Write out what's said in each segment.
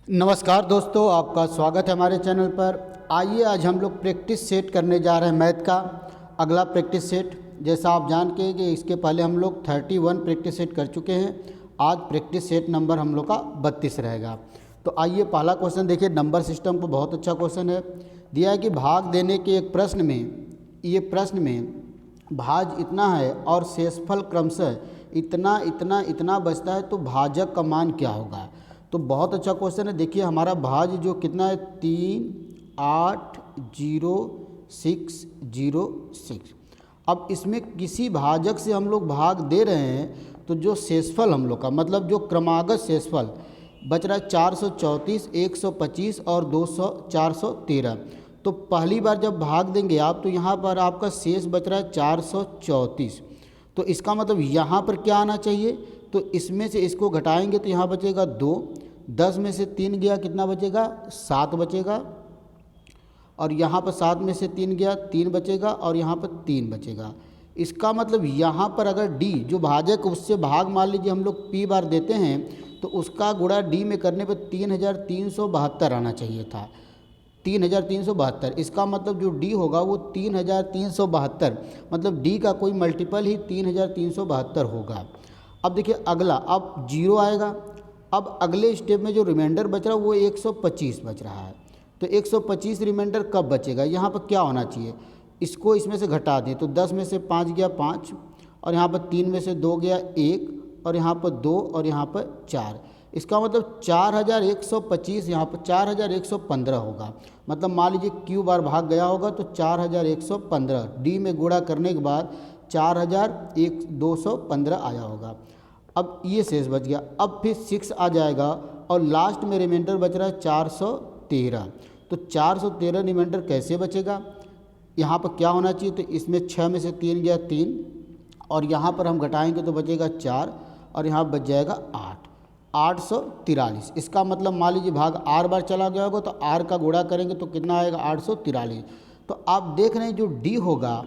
नमस्कार दोस्तों, आपका स्वागत है हमारे चैनल पर। आइए आज हम लोग प्रैक्टिस सेट करने जा रहे हैं मैथ का अगला प्रैक्टिस सेट। जैसा आप जान के कि इसके पहले हम लोग 31 प्रैक्टिस सेट कर चुके हैं। आज प्रैक्टिस सेट नंबर हम लोग का 32 रहेगा। तो आइए पहला क्वेश्चन देखिए। नंबर सिस्टम को बहुत अच्छा क्वेश्चन है। दिया है कि भाग देने के एक प्रश्न में भाज इतना है और शेषफल क्रमशः इतना इतना इतना बचता है, तो भाजक का मान क्या होगा। तो बहुत अच्छा क्वेश्चन है। देखिए हमारा भाज जो कितना है 380,606। अब इसमें किसी भाजक से हम लोग भाग दे रहे हैं, तो जो शेषफल हम लोग का मतलब जो क्रमागत शेषफल बच रहा है 434, 125 और 200 413। तो पहली बार जब भाग देंगे आप, तो यहाँ पर आपका शेष बच रहा है 434। तो इसका मतलब यहाँ पर क्या आना चाहिए, तो इसमें से इसको घटाएंगे तो यहाँ बचेगा 2। 10 में से 3 गया, कितना बचेगा 7 बचेगा। और यहाँ पर 7 में से 3 गया, 3 बचेगा। और यहाँ पर 3 बचेगा। इसका मतलब यहाँ पर अगर डी जो भाजक उससे भाग मान लीजिए हम लोग p बार देते हैं, तो उसका गुणा डी में करने पर 3372 आना चाहिए था। 3372। इसका मतलब जो डी होगा वो 3372, मतलब डी का कोई मल्टीपल ही 3372 होगा। अब देखिए अगला, अब जीरो आएगा। अब अगले स्टेप में जो रिमाइंडर बच रहा है वो 125 बच रहा है। तो 125 रिमाइंडर कब बचेगा, यहाँ पर क्या होना चाहिए, इसको इसमें से घटा दें। तो 10 में से 5 गया 5, और यहाँ पर 3 में से 2 गया 1, और यहाँ पर 2, और यहाँ पर 4। इसका मतलब 4125, यहाँ पर 4115 होगा। मतलब मान लीजिए क्यू बार भाग गया होगा तो 4115 डी में गुणा करने के बाद 4215 आया होगा। अब ये शेष बच गया। अब फिर 6 आ जाएगा और लास्ट में रिमाइंडर बच रहा है 413। तो 413 रिमाइंडर कैसे बचेगा, यहाँ पर क्या होना चाहिए, तो इसमें 6 में से 3 गया 3, और यहाँ पर हम घटाएंगे तो बचेगा 4, और यहाँ बच जाएगा 843। इसका मतलब मान लीजिए भाग आर बार चला गया होगा, तो आर का गुणा करेंगे तो कितना आएगा 843। तो आप देख रहे हैं जो डी होगा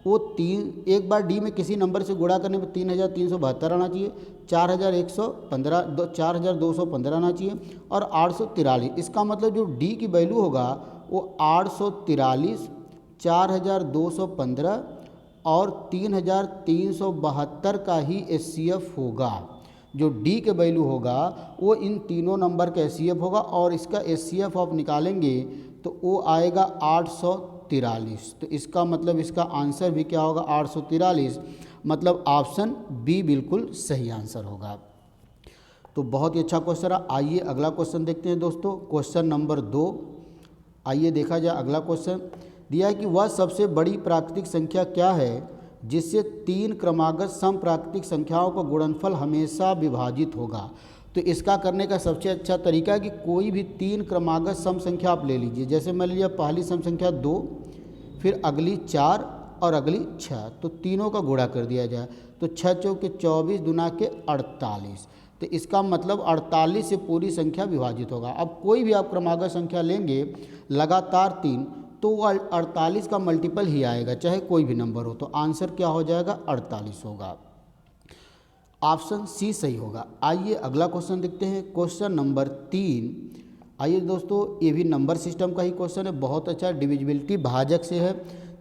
वो एक बार डी में किसी नंबर से गुणा करने में 3372 आना चाहिए, 4115 4215 आना चाहिए, और 843। इसका मतलब जो डी की वैल्यू होगा वो 843, 4215 और 3372 का ही एचसीएफ होगा। जो डी के वैल्यू होगा वो इन तीनों नंबर का एचसीएफ होगा, और इसका एचसीएफ आप निकालेंगे तो वो आएगा 843। तो इसका मतलब इसका आंसर भी क्या होगा 843, मतलब ऑप्शन बी बिल्कुल सही आंसर होगा। तो बहुत ही अच्छा क्वेश्चन है। आइए अगला क्वेश्चन देखते हैं दोस्तों, क्वेश्चन नंबर 2। आइए देखा जाए अगला क्वेश्चन। दिया है कि वह सबसे बड़ी प्राकृतिक संख्या क्या है जिससे 3 क्रमागत सम प्राकृतिक संख्याओं का गुणनफल हमेशा विभाजित होगा। तो इसका करने का सबसे अच्छा तरीका है कि कोई भी 3 क्रमागत सम संख्या आप ले लीजिए। जैसे मान लीजिए पहली सम संख्या 2, फिर अगली 4 और अगली 6, तो तीनों का गुणा कर दिया जाए। तो 6 चौके 24 दूना के 48। तो इसका मतलब 48 से पूरी संख्या विभाजित होगा। अब कोई भी आप क्रमागत संख्या लेंगे लगातार 3, तो वो 48 का मल्टीपल ही आएगा, चाहे कोई भी नंबर हो। तो आंसर क्या हो जाएगा 48 होगा। ऑप्शन सी सही होगा। आइए अगला क्वेश्चन देखते हैं, क्वेश्चन नंबर 3। आइए दोस्तों, ये भी नंबर सिस्टम का ही क्वेश्चन है, बहुत अच्छा। डिविजिबिलिटी भाजक से है।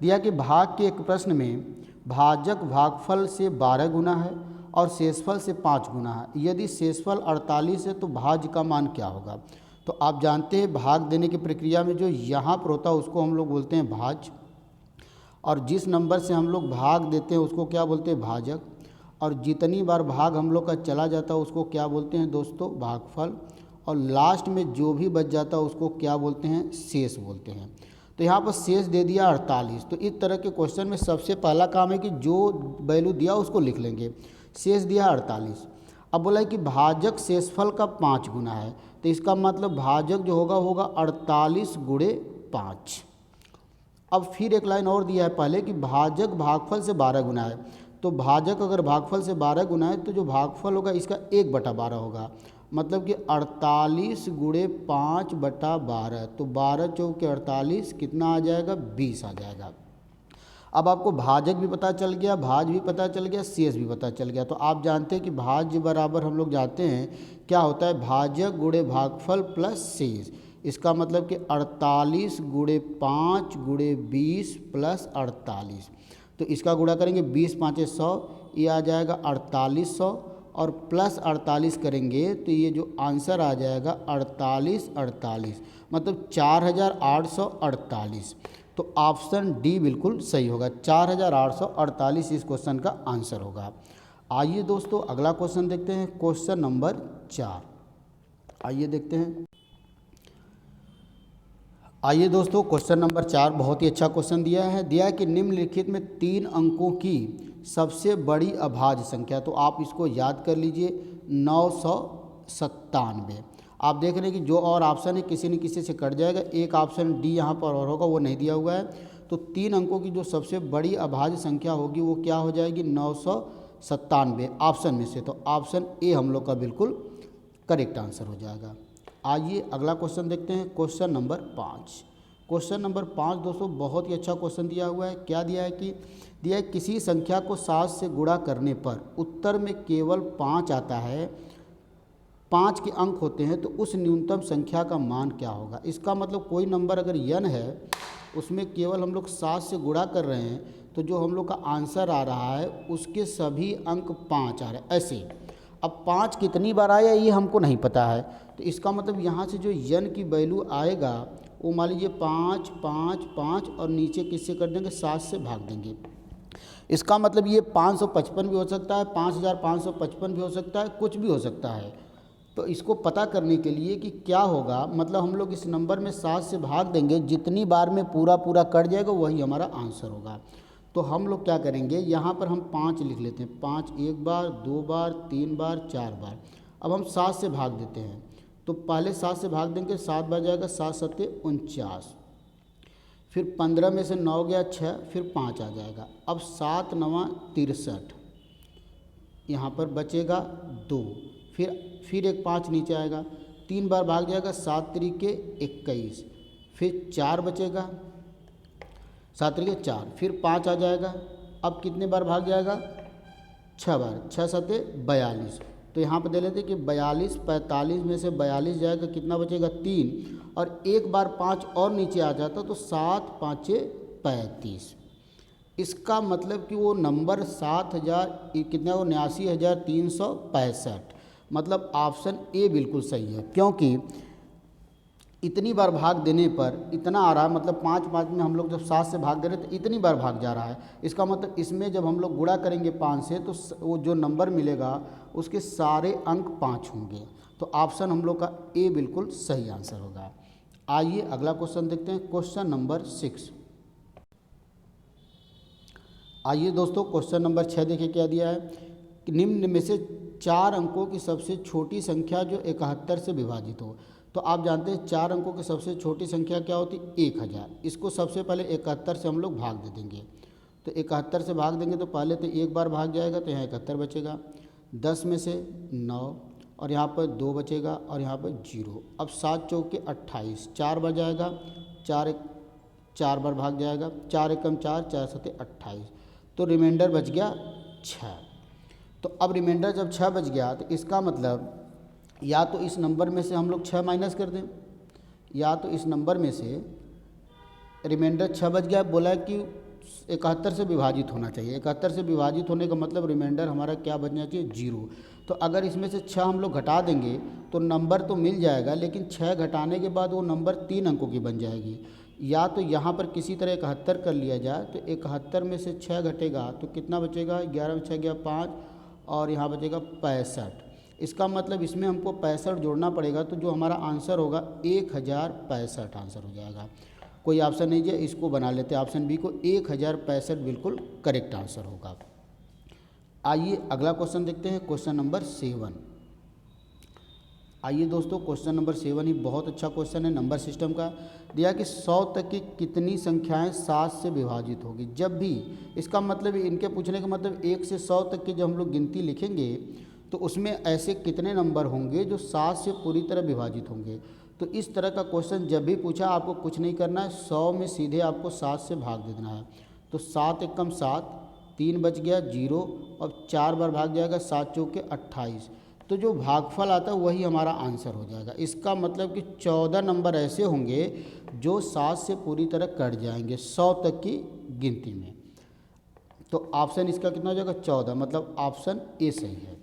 दिया कि भाग के एक प्रश्न में भाजक भागफल से 12 गुना है और शेषफल से 5 गुना है। यदि शेषफल 48 है तो भाज्य का मान क्या होगा। तो आप जानते हैं भाग देने की प्रक्रिया में जो यहाँ पर होता है उसको हम लोग बोलते हैं भाज्य, और जिस नंबर से हम लोग भाग देते हैं उसको क्या बोलते हैं भाजक, और जितनी बार भाग हम लोग का चला जाता है उसको क्या बोलते हैं दोस्तों भागफल, और लास्ट में जो भी बच जाता है उसको क्या बोलते हैं शेष बोलते हैं। तो यहाँ पर शेष दे दिया 48। तो इस तरह के क्वेश्चन में सबसे पहला काम है कि जो वैल्यू दिया उसको लिख लेंगे। शेष दिया 48। अब बोला है कि भाजक शेषफल का 5 गुना है, तो इसका मतलब भाजक जो होगा 48 गुणे 5। अब फिर एक लाइन और दिया है पहले कि भाजक भागफल से 12 गुना है। तो भाजक अगर भागफल से 12 गुना है तो जो भागफल होगा इसका 1/12 होगा, मतलब कि 48 गुणे 5/12। तो 12 चौके 48 कितना आ जाएगा 20 आ जाएगा। अब आपको भाजक भी पता चल गया, भाज भी पता चल गया, शेष भी पता चल गया। तो आप जानते हैं कि भाज्य बराबर हम लोग जानते हैं क्या होता है, भाजक गुणे भागफल प्लस शेष। इसका मतलब कि 48 गुणे 5 गुणे 20 प्लस 48। तो इसका गुणा करेंगे 20 पाँचे 100, ये आ जाएगा 4800 और प्लस 48 करेंगे तो ये जो आंसर आ जाएगा 48 मतलब 4848। तो ऑप्शन डी बिल्कुल सही होगा, 4848 इस क्वेश्चन का आंसर होगा। आइए दोस्तों अगला क्वेश्चन देखते हैं, क्वेश्चन नंबर 4। आइए देखते हैं। आइए दोस्तों क्वेश्चन नंबर 4 बहुत ही अच्छा क्वेश्चन दिया है कि निम्नलिखित में 3 अंकों की सबसे बड़ी अभाज्य संख्या। तो आप इसको याद कर लीजिए 997। आप देख रहे हैं कि जो और ऑप्शन है किसी न किसी से कट जाएगा, एक ऑप्शन डी यहाँ पर और होगा, वो नहीं दिया हुआ है। तो 3 अंकों की जो सबसे बड़ी अभाज्य संख्या होगी वो क्या हो जाएगी, 997 ऑप्शन में से। तो ऑप्शन ए हम लोग का बिल्कुल करेक्ट आंसर हो जाएगा। आइए अगला क्वेश्चन देखते हैं, क्वेश्चन नंबर 5। क्वेश्चन नंबर 5 दोस्तों बहुत ही अच्छा क्वेश्चन दिया हुआ है। क्या दिया है कि दिया है किसी संख्या को 7 से गुणा करने पर उत्तर में केवल 5 आता है, 5 के अंक होते हैं, तो उस न्यूनतम संख्या का मान क्या होगा। इसका मतलब कोई नंबर अगर n है उसमें केवल हम लोग 7 से गुणा कर रहे हैं, तो जो हम लोग का आंसर आ रहा है उसके सभी अंक 5 आ रहे हैं ऐसे। अब 5 कितनी बार आया ये हमको नहीं पता है, तो इसका मतलब यहाँ से जो n की वैल्यू आएगा वो मान लीजिए 5 5 5 और नीचे किससे कर देंगे, 7 से भाग देंगे। इसका मतलब ये 555 भी हो सकता है, 5555 भी हो सकता है, कुछ भी हो सकता है। तो इसको पता करने के लिए कि क्या होगा, मतलब हम लोग इस नंबर में 7 से भाग देंगे, जितनी बार में पूरा पूरा कट जाएगा वही हमारा आंसर होगा। तो हम लोग क्या करेंगे, यहाँ पर हम 5 लिख लेते हैं, 5 एक बार, 2 बार, 3 बार, 4 बार। अब हम 7 से भाग देते हैं, तो पहले 7 से भाग देंगे, 7 बार जाएगा, 7 सत्ते 49, फिर 15 में से 9 गया 6, फिर 5 आ जाएगा। अब 7 9 63, यहाँ पर बचेगा 2, फिर एक 5 नीचे आएगा, 3 बार भाग जाएगा, 7 त्रिके 21, फिर 4 बचेगा, 7 त्रिके 4, फिर 5 आ जाएगा। अब कितने बार भाग जाएगा, 6 बार, 6 सत्ते 42। तो यहाँ पर दे लेते कि 42 45 में से 42 जाएगा, कितना बचेगा 3, और एक बार 5 और नीचे आ जाता तो 7 5 35। इसका मतलब कि वो नंबर 7000 कितना, वो 89,365। मतलब ऑप्शन ए बिल्कुल सही है, क्योंकि इतनी बार भाग देने पर इतना आ रहा है, मतलब 5 5 में हम लोग जब 7 से भाग दे रहे तो इतनी बार भाग जा रहा है। इसका मतलब इसमें जब हम लोग गुणा करेंगे 5 से तो वो जो नंबर मिलेगा उसके सारे अंक 5 होंगे। तो ऑप्शन हम लोग का ए बिल्कुल सही आंसर होगा। आइए अगला क्वेश्चन देखते हैं, क्वेश्चन नंबर 6। आइए दोस्तों क्वेश्चन नंबर 6 देखिए क्या दिया है कि निम्न में से 4 अंकों की सबसे छोटी संख्या जो 71 से विभाजित हो। तो आप जानते हैं 4 अंकों की सबसे छोटी संख्या क्या होती है, 1000। इसको सबसे पहले 71 से हम लोग भाग दे देंगे। तो 71 से भाग देंगे तो पहले तो एक बार भाग जाएगा, तो यहाँ 71 बचेगा, 10 में से 9 और यहाँ पर 2 बचेगा और यहाँ पर 0। अब 7 चौके 28, 4 बार जाएगा, 4 बार भाग जाएगा, 4 एकम 4, 4 सत्ते 28। तो रिमाइंडर बच गया 6। तो अब रिमाइंडर जब 6 बच गया तो इसका मतलब या तो इस नंबर में से हम लोग 6 माइनस कर दें, या तो इस नंबर में से रिमाइंडर 6 बच गया, बोला कि 71 से विभाजित होना चाहिए। 71 से विभाजित होने का मतलब रिमाइंडर हमारा क्या बचना चाहिए, 0। तो अगर इसमें से 6 हम लोग घटा देंगे तो नंबर तो मिल जाएगा, लेकिन 6 घटाने के बाद वो नंबर 3 अंकों की बन जाएगी। या तो यहाँ पर किसी तरह 71 कर लिया जाए, तो 71 में से 6 घटेगा तो कितना बचेगा, 11 में 6 गया 5 और यहाँ बचेगा 65। इसका मतलब इसमें हमको 65 जोड़ना पड़ेगा, तो जो हमारा आंसर होगा 1065 आंसर हो जाएगा। कोई ऑप्शन नहीं है, इसको बना लेते हैं ऑप्शन बी को, 1065 बिल्कुल करेक्ट आंसर होगा। आइए अगला क्वेश्चन देखते हैं, क्वेश्चन नंबर 7। आइए दोस्तों क्वेश्चन नंबर 7 ही बहुत अच्छा क्वेश्चन है नंबर सिस्टम का। दिया कि 100 तक की कितनी संख्याएं 7 से विभाजित होगी। जब भी इसका मतलब इनके पूछने का मतलब 1 से 100 तक की जब हम लोग गिनती लिखेंगे तो उसमें ऐसे कितने नंबर होंगे जो 7 से पूरी तरह विभाजित होंगे। तो इस तरह का क्वेश्चन जब भी पूछा आपको कुछ नहीं करना है, 100 में सीधे आपको 7 से भाग देना है। तो 7 एकम 7, 3 बच गया 0 और 4 बार भाग जाएगा, 7 चौके 28। तो जो भागफल आता है वही हमारा आंसर हो जाएगा। इसका मतलब कि 14 नंबर ऐसे होंगे जो 7 से पूरी तरह कट जाएंगे 100 तक की गिनती में। तो ऑप्शन इसका कितना हो जाएगा 14, मतलब ऑप्शन ए सही है।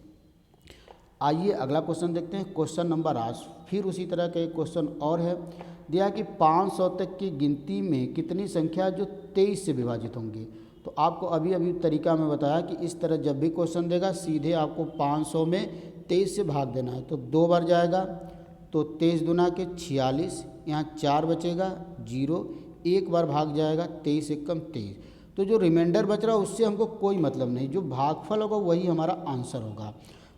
आइए अगला क्वेश्चन देखते हैं, क्वेश्चन नंबर 8। फिर उसी तरह का एक क्वेश्चन और है, दिया कि 500 तक की गिनती में कितनी संख्या जो 23 से विभाजित होंगी। तो आपको अभी अभी तरीका में बताया कि इस तरह जब भी क्वेश्चन देगा सीधे आपको 500 में 23 से भाग देना है। तो 2 बार जाएगा तो 23 दूना के 46, यहाँ 4 बचेगा 0, 1 बार भाग जाएगा 23 एकम 23। तो जो रिमाइंडर बच रहा है उससे हमको कोई मतलब नहीं, जो भागफल होगा वही हमारा आंसर होगा।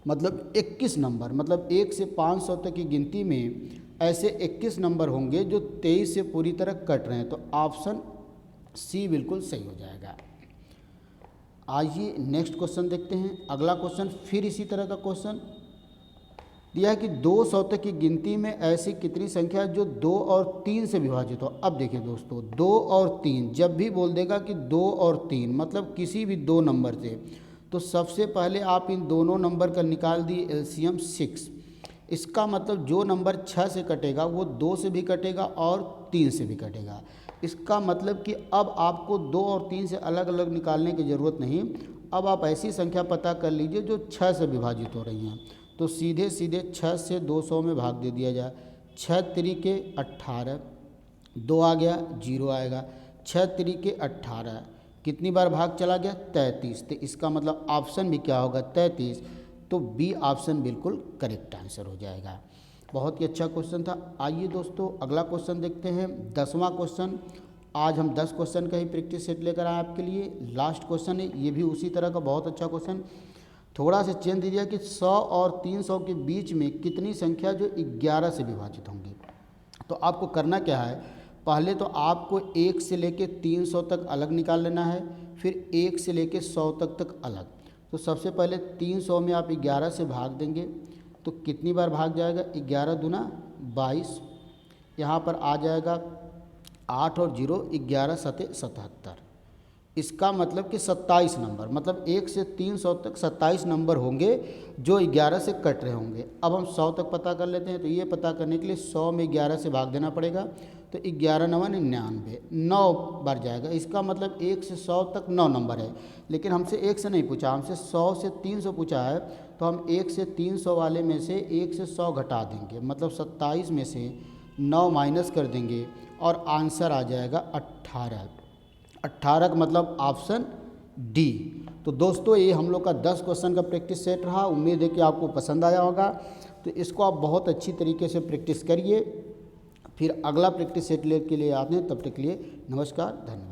मतलब 21 नंबर, मतलब 1 से 500 तक की गिनती में ऐसे 21 नंबर होंगे जो 23 से पूरी तरह कट रहे हैं। तो ऑप्शन सी बिल्कुल सही हो जाएगा। आइए नेक्स्ट क्वेश्चन देखते हैं। अगला क्वेश्चन फिर इसी तरह का क्वेश्चन दिया है कि 200 तक की गिनती में ऐसी कितनी संख्या जो 2 और 3 से विभाजित हो। अब देखिए दोस्तों, 2 और 3 जब भी बोल देगा कि 2 और 3 मतलब किसी भी 2 नंबर से, तो सबसे पहले आप इन दोनों नंबर का निकाल दिए एलसीएम 6। इसका मतलब जो नंबर 6 से कटेगा वो 2 से भी कटेगा और 3 से भी कटेगा। इसका मतलब कि अब आपको 2 और 3 से अलग अलग निकालने की ज़रूरत नहीं, अब आप ऐसी संख्या पता कर लीजिए जो 6 से विभाजित हो रही हैं। तो सीधे सीधे 6 से 200 में भाग दे दिया जाए। 6 तिरिके 18, 2 आ गया 0 आएगा, 6 तिरिके 18, कितनी बार भाग चला गया 33। तो इसका मतलब ऑप्शन भी क्या होगा 33। तो बी ऑप्शन बिल्कुल करेक्ट आंसर हो जाएगा। बहुत ही अच्छा क्वेश्चन था। आइए दोस्तों अगला क्वेश्चन देखते हैं, 10वां क्वेश्चन। आज हम 10 क्वेश्चन का ही प्रैक्टिस सेट लेकर आए आपके लिए। लास्ट क्वेश्चन है, ये भी उसी तरह का बहुत अच्छा क्वेश्चन। थोड़ा सा चेंज दीजिए कि 100 और 300 के बीच में कितनी संख्या जो 11 से विभाजित होंगी। तो आपको करना क्या है, पहले तो आपको 1 से लेके 300 तक अलग निकाल लेना है, फिर 1 से लेके 100 तक अलग। तो सबसे पहले 300 में आप 11 से भाग देंगे तो कितनी बार भाग जाएगा 11 दूना 22, यहाँ पर आ जाएगा 8 और 0 11 सते 77। इसका मतलब कि 27 नंबर, मतलब 1 से 300 तक 27 नंबर होंगे जो 11 से कट रहे होंगे। अब हम 100 तक पता कर लेते हैं। तो ये पता करने के लिए 100 में 11 से भाग देना पड़ेगा। तो 11 9 99, 9 बार जाएगा। इसका मतलब 1 से 100 तक 9 नंबर है, लेकिन हमसे 1 से नहीं पूछा, हमसे 100 से 300 पूछा है। तो हम 1 से 300 वाले में से 1 से 100 घटा देंगे, मतलब 27 में से 9 माइनस कर देंगे और आंसर आ जाएगा 18। 18 का मतलब ऑप्शन डी। तो दोस्तों ये हम लोग का 10 क्वेश्चन का प्रैक्टिस सेट रहा। उम्मीद है कि आपको पसंद आया होगा। तो इसको आप बहुत अच्छी तरीके से प्रैक्टिस करिए। फिर अगला प्रैक्टिस सेट के लिए आते हैं, तब तक के लिए नमस्कार, धन्यवाद।